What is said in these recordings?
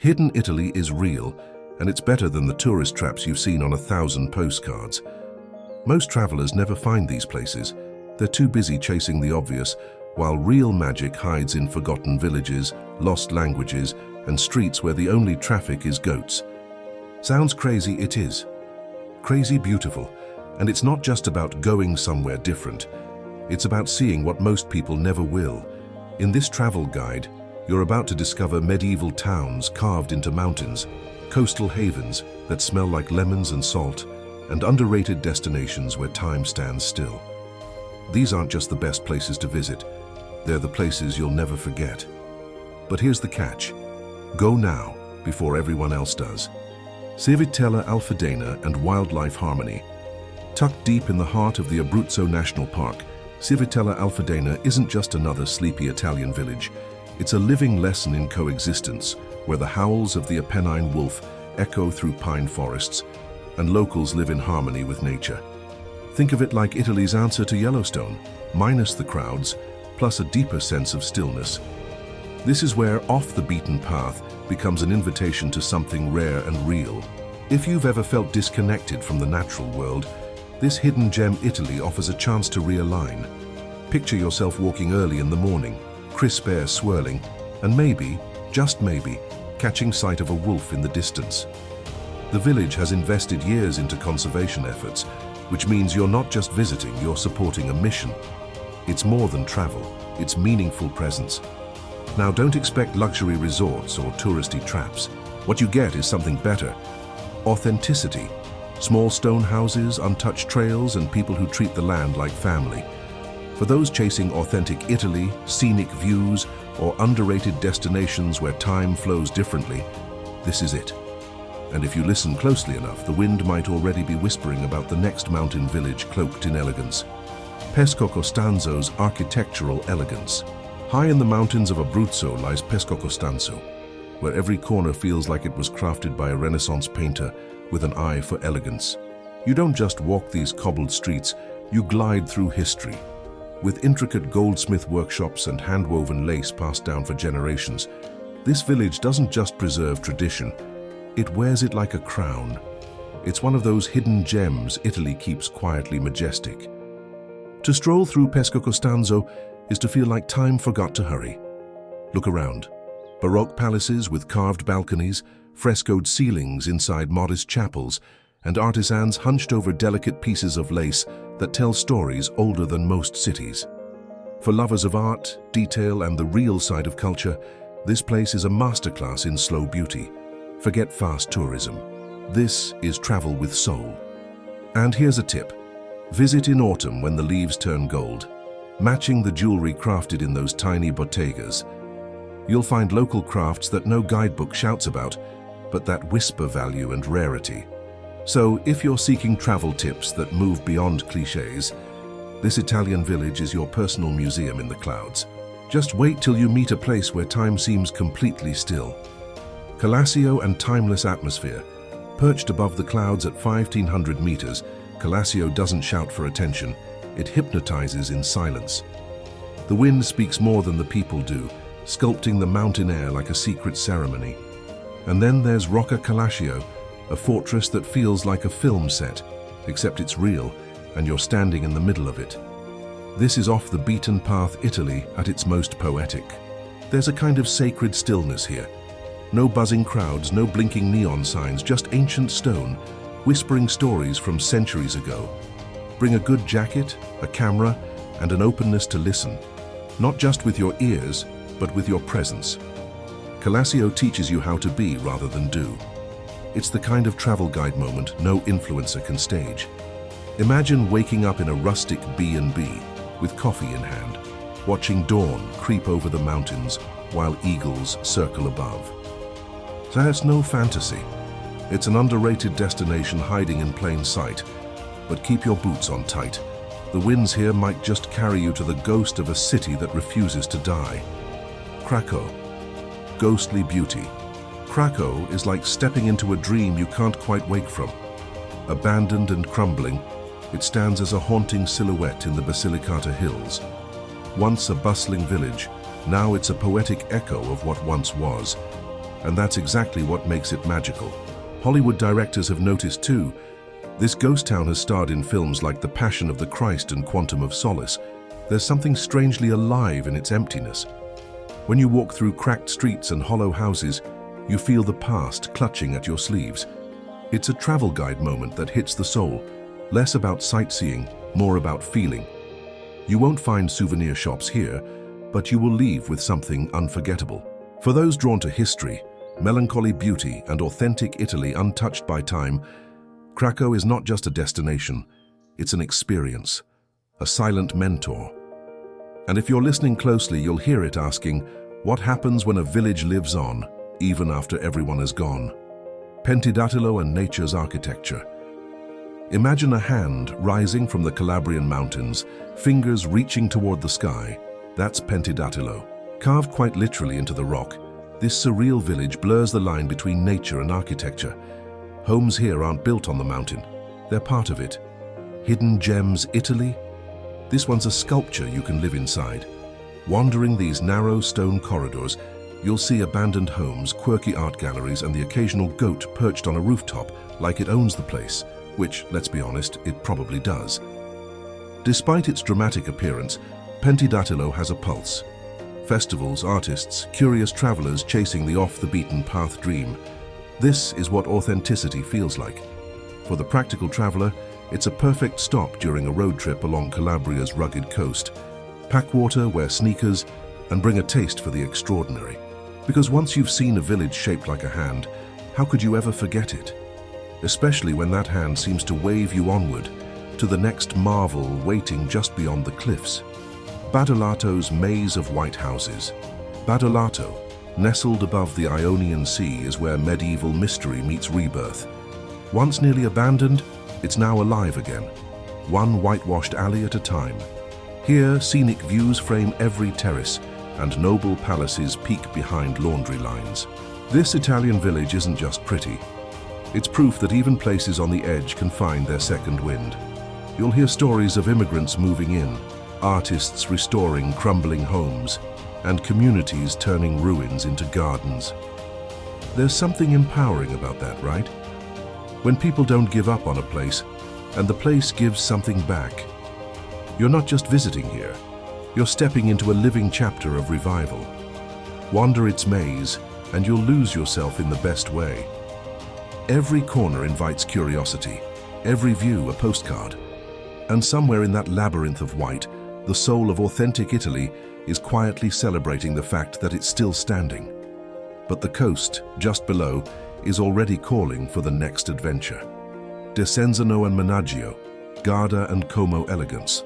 Hidden Italy is real, and it's better than the tourist traps you've seen on 1,000 postcards. Most travelers never find these places. They're too busy chasing the obvious, while real magic hides in forgotten villages, lost languages, and streets where the only traffic is goats. Sounds crazy, it is. Crazy beautiful, and it's not just about going somewhere different. It's about seeing what most people never will. In this travel guide, you're about to discover medieval towns carved into mountains, coastal havens that smell like lemons and salt, and underrated destinations where time stands still. These aren't just the best places to visit, they're the places you'll never forget. But here's the catch. Go now, before everyone else does. Civitella Alfadena and Wildlife Harmony. Tucked deep in the heart of the Abruzzo National Park, Civitella Alfadena isn't just another sleepy Italian village. It's a living lesson in coexistence, where the howls of the Apennine wolf echo through pine forests, and locals live in harmony with nature. Think of it like Italy's answer to Yellowstone, minus the crowds, plus a deeper sense of stillness. This is where off the beaten path becomes an invitation to something rare and real. If you've ever felt disconnected from the natural world, this hidden gem Italy offers a chance to realign. Picture yourself walking early in the morning, crisp air swirling, and maybe, just maybe, catching sight of a wolf in the distance. The village has invested years into conservation efforts, which means you're not just visiting, you're supporting a mission. It's more than travel, it's meaningful presence. Now, don't expect luxury resorts or touristy traps. What you get is something better. Authenticity. Small stone houses, untouched trails, and people who treat the land like family. For those chasing authentic Italy, scenic views, or underrated destinations where time flows differently, this is it. And if you listen closely enough, the wind might already be whispering about the next mountain village cloaked in elegance. Pesco Costanzo's architectural elegance. High in the mountains of Abruzzo lies Pesco Costanzo, where every corner feels like it was crafted by a Renaissance painter with an eye for elegance. You don't just walk these cobbled streets, you glide through history. With intricate goldsmith workshops and hand-woven lace passed down for generations, this village doesn't just preserve tradition, it wears it like a crown. It's one of those hidden gems Italy keeps quietly majestic. To stroll through Pesco Costanzo is to feel like time forgot to hurry. Look around. Baroque palaces with carved balconies, frescoed ceilings inside modest chapels, and artisans hunched over delicate pieces of lace that tell stories older than most cities. For lovers of art, detail, and the real side of culture, this place is a masterclass in slow beauty. Forget fast tourism. This is travel with soul. And here's a tip. Visit in autumn when the leaves turn gold, matching the jewelry crafted in those tiny bottegas. You'll find local crafts that no guidebook shouts about, but that whisper value and rarity. So if you're seeking travel tips that move beyond cliches, this Italian village is your personal museum in the clouds. Just wait till you meet a place where time seems completely still. Calascio and timeless atmosphere. Perched above the clouds at 1,500 meters, Calascio doesn't shout for attention, it hypnotizes in silence. The wind speaks more than the people do, sculpting the mountain air like a secret ceremony. And then there's Rocca Calascio, a fortress that feels like a film set, except it's real, and you're standing in the middle of it. This is off the beaten path Italy at its most poetic. There's a kind of sacred stillness here. No buzzing crowds, no blinking neon signs, just ancient stone, whispering stories from centuries ago. Bring a good jacket, a camera, and an openness to listen, not just with your ears, but with your presence. Calascio teaches you how to be rather than do. It's the kind of travel guide moment no influencer can stage. Imagine waking up in a rustic B&B with coffee in hand, watching dawn creep over the mountains while eagles circle above. So it's no fantasy. It's an underrated destination hiding in plain sight. But keep your boots on tight. The winds here might just carry you to the ghost of a city that refuses to die. Krakow. Ghostly beauty. Krakow is like stepping into a dream you can't quite wake from. Abandoned and crumbling, it stands as a haunting silhouette in the Basilicata Hills. Once a bustling village, now it's a poetic echo of what once was. and that's exactly what makes it magical. Hollywood directors have noticed too. This ghost town has starred in films like The Passion of the Christ and Quantum of Solace. There's something strangely alive in its emptiness. When you walk through cracked streets and hollow houses, you feel the past clutching at your sleeves. It's a travel guide moment that hits the soul, less about sightseeing, more about feeling. You won't find souvenir shops here, but you will leave with something unforgettable. For those drawn to history, melancholy beauty, and authentic Italy untouched by time, Krakow is not just a destination, it's an experience, a silent mentor. And if you're listening closely, you'll hear it asking, what happens when a village lives on, even after everyone is gone? Pentidatilo and nature's architecture. Imagine a hand rising from the Calabrian mountains, fingers reaching toward the sky. That's Pentidatilo. Carved quite literally into the rock, this surreal village blurs the line between nature and architecture. Homes here aren't built on the mountain, they're part of it. Hidden Gems, Italy? This one's a sculpture you can live inside. Wandering these narrow stone corridors, you'll see abandoned homes, quirky art galleries, and the occasional goat perched on a rooftop like it owns the place, which, let's be honest, it probably does. Despite its dramatic appearance, Pentidatilo has a pulse. Festivals, artists, curious travelers chasing the off-the-beaten-path dream. This is what authenticity feels like. For the practical traveler, it's a perfect stop during a road trip along Calabria's rugged coast. Pack water, wear sneakers, and bring a taste for the extraordinary. Because once you've seen a village shaped like a hand, how could you ever forget it? Especially when that hand seems to wave you onward to the next marvel waiting just beyond the cliffs. Badolato's maze of white houses. Badolato, nestled above the Ionian Sea, is where medieval mystery meets rebirth. Once nearly abandoned, it's now alive again, one whitewashed alley at a time. Here, scenic views frame every terrace, and noble palaces peek behind laundry lines. This Italian village isn't just pretty. It's proof that even places on the edge can find their second wind. You'll hear stories of immigrants moving in, artists restoring crumbling homes, and communities turning ruins into gardens. There's something empowering about that, right? When people don't give up on a place, and the place gives something back. You're not just visiting here, you're stepping into a living chapter of revival. Wander its maze, and you'll lose yourself in the best way. Every corner invites curiosity, every view a postcard. And somewhere in that labyrinth of white, the soul of authentic Italy is quietly celebrating the fact that it's still standing. But the coast, just below, is already calling for the next adventure. Desenzano and Menaggio, Garda and Como elegance.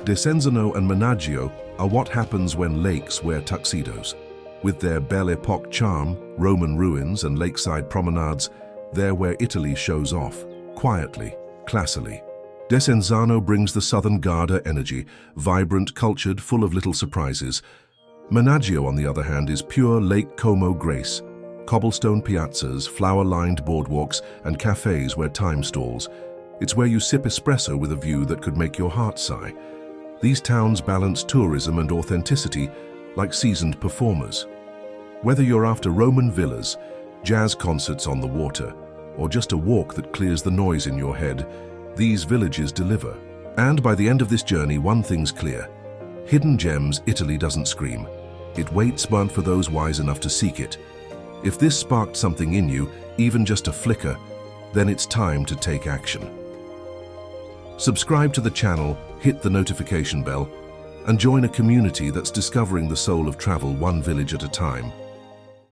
Desenzano and Menaggio are what happens when lakes wear tuxedos. With their Belle Epoque charm, Roman ruins and lakeside promenades, they're where Italy shows off, quietly, classily. Desenzano brings the southern Garda energy, vibrant, cultured, full of little surprises. Menaggio, on the other hand, is pure Lake Como grace. Cobblestone piazzas, flower-lined boardwalks, and cafes where time stalls. It's where you sip espresso with a view that could make your heart sigh. These towns balance tourism and authenticity like seasoned performers. Whether you're after Roman villas, jazz concerts on the water, or just a walk that clears the noise in your head, these villages deliver. And by the end of this journey, one thing's clear. Hidden Gems, Italy doesn't scream. It waits but for those wise enough to seek it. If this sparked something in you, even just a flicker, then it's time to take action. Subscribe to the channel, hit the notification bell, and join a community that's discovering the soul of travel one village at a time.